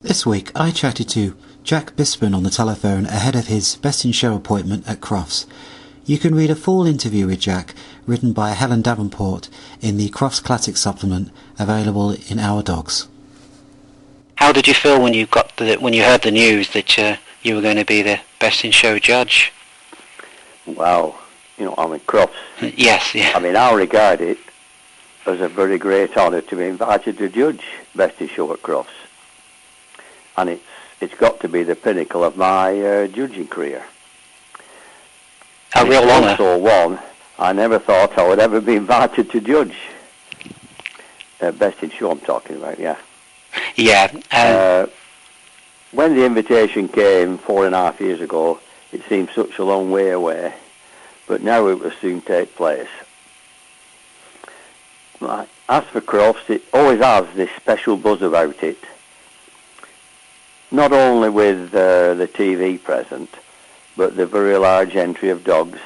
This week I chatted to Jack Bispham on the telephone ahead of his Best in Show appointment at Crufts. You can read a full interview with Jack, written by Helen Davenport, in the Crufts Classic supplement available in Our Dogs. How did you feel when you heard the news that you were going to be the Best in Show judge? Well, I'm in Crufts. Yes, yeah. I regard it as a very great honour to be invited to judge Best in Show at Crufts. And it's got to be the pinnacle of my judging career. A real honour. Also one, I never thought I would ever be invited to judge. Best in Show I'm talking about, yeah. Yeah. When the invitation came 4.5 years ago, it seemed such a long way away, but now it will soon take place. As for Crufts, it always has this special buzz about it. Not only with the TV present, but the very large entry of dogs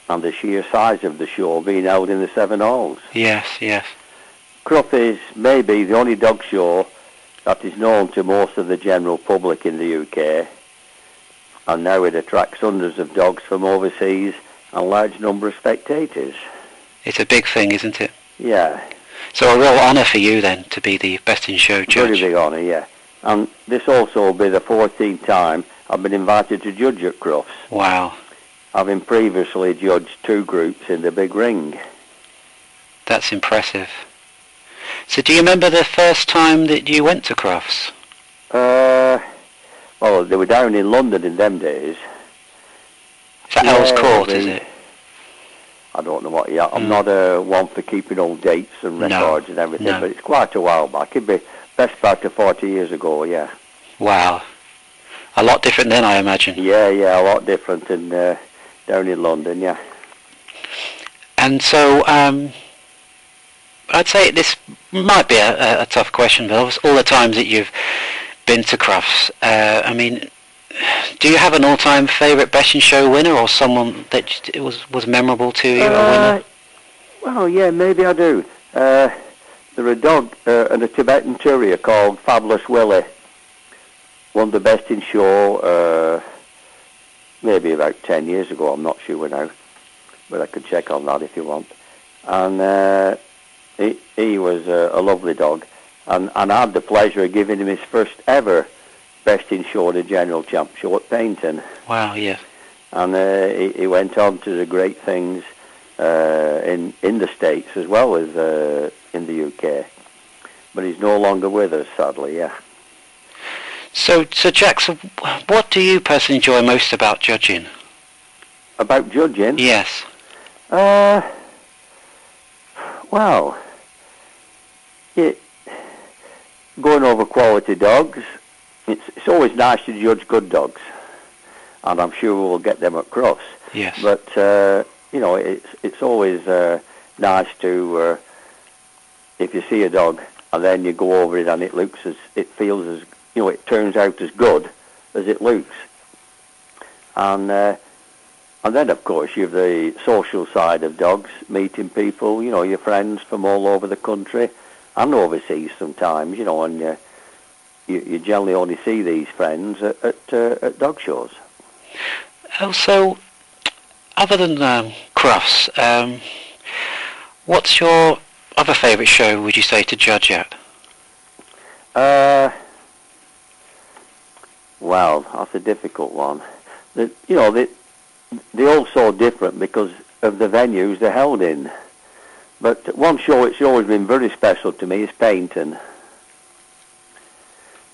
and the sheer size of the show being held in the 7 halls. Yes, yes. Crufts is maybe the only dog show that is known to most of the general public in the UK, and now it attracts hundreds of dogs from overseas and a large number of spectators. It's a big thing, isn't it? Yeah. So a real honour for you then to be the Best in Show judge. Very big honour, yeah. And this also will be the 14th time I've been invited to judge at Crufts. Wow. Having previously judged 2 groups in the big ring. That's impressive. So do you remember the first time that you went to Crufts? Well, they were down in London in them days. Is that Earl's Court, is it? I don't know what, yeah. I'm not one for keeping all dates and records and everything, but it's quite a while back. It'd be best part of 40 years ago, yeah. Wow. A lot different then, I imagine. Yeah, a lot different than down in London, yeah. And so, I'd say this might be a tough question, but all the times that you've been to Crufts, do you have an all-time favourite Best in Show winner, or someone that was memorable to you, a winner? Well, yeah, maybe I do. There's a dog and a Tibetan Terrier called Fabulous Willie. Won the Best in Show maybe about 10 years ago, I'm not sure now, but I could check on that if you want. And he was a lovely dog, and I had the pleasure of giving him his first ever Best in Show, the General Champ Show at Paynton. Wow, yeah. And he went on to do great things in the States as well as in the UK. But he's no longer with us, sadly, yeah. So Jack, what do you personally enjoy most about judging? About judging? Yes. Well, going over quality dogs, it's always nice to judge good dogs, and I'm sure we'll get them at Crufts. Yes. But it's always nice to if you see a dog and then you go over it and it feels as it turns out as good as it looks, and then of course you have the social side of dogs, meeting people, your friends from all over the country and overseas sometimes, and you generally only see these friends at dog shows. So, other than Crufts, what's your other favourite show, would you say, to judge at? Well, that's a difficult one. They're all so different because of the venues they're held in. But one show it's always been very special to me is Paynton.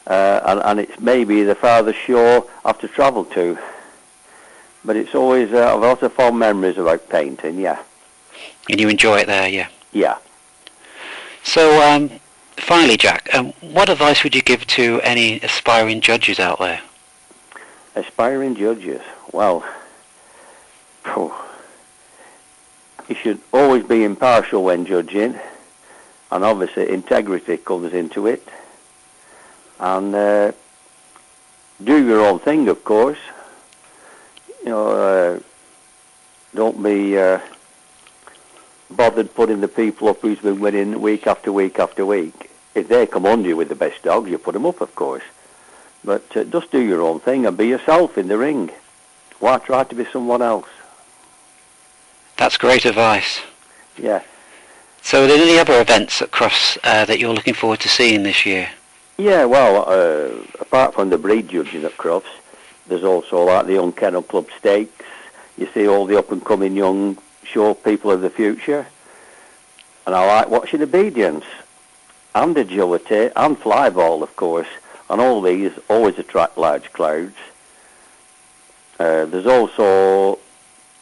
And it's maybe the farthest show I've to travel to. But it's always, I've lots of fond memories about Paynton, yeah. And you enjoy it there, yeah? Yeah. So, finally, Jack, what advice would you give to any aspiring judges out there? Aspiring judges? Well, you should always be impartial when judging, and obviously integrity comes into it. And do your own thing, of course. Don't be bothered putting the people up who's been winning week after week after week. if they come under you with the best dogs, you put them up, of course. But just do your own thing and be yourself in the ring. Why try to be someone else? That's great advice. Yeah. So are there any other events at Crufts that you're looking forward to seeing this year? Yeah, well, apart from the breed judging at Crufts, there's also like the Young Kennel Club Stakes. You see all the up-and-coming young show people of the future. And I like watching obedience and agility and fly ball, of course. And all these always attract large crowds. There's also,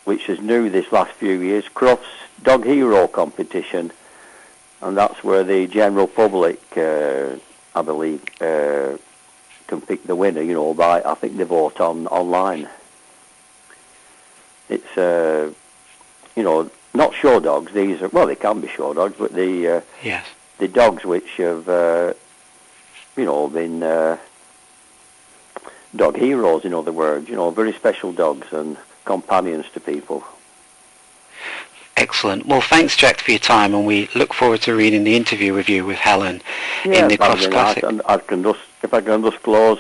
which is new this last few years, Crufts Dog Hero competition. And that's where the general public, I believe, can pick the winner, you know, by, I think they vote online. It's, you know, not show dogs. These are, well, they can be show dogs, but the Yes. the dogs which have, you know, been dog heroes, in other words, you know, very special dogs and companions to people. Excellent. Well, thanks, Jack, for your time, and we look forward to reading the interview with you with Helen in the Crufts Classic. And I can just, if I can just close,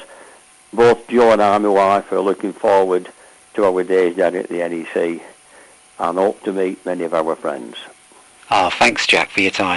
both Joe and I, my wife, are looking forward to our days down at the NEC and hope to meet many of our friends. Thanks, Jack, for your time.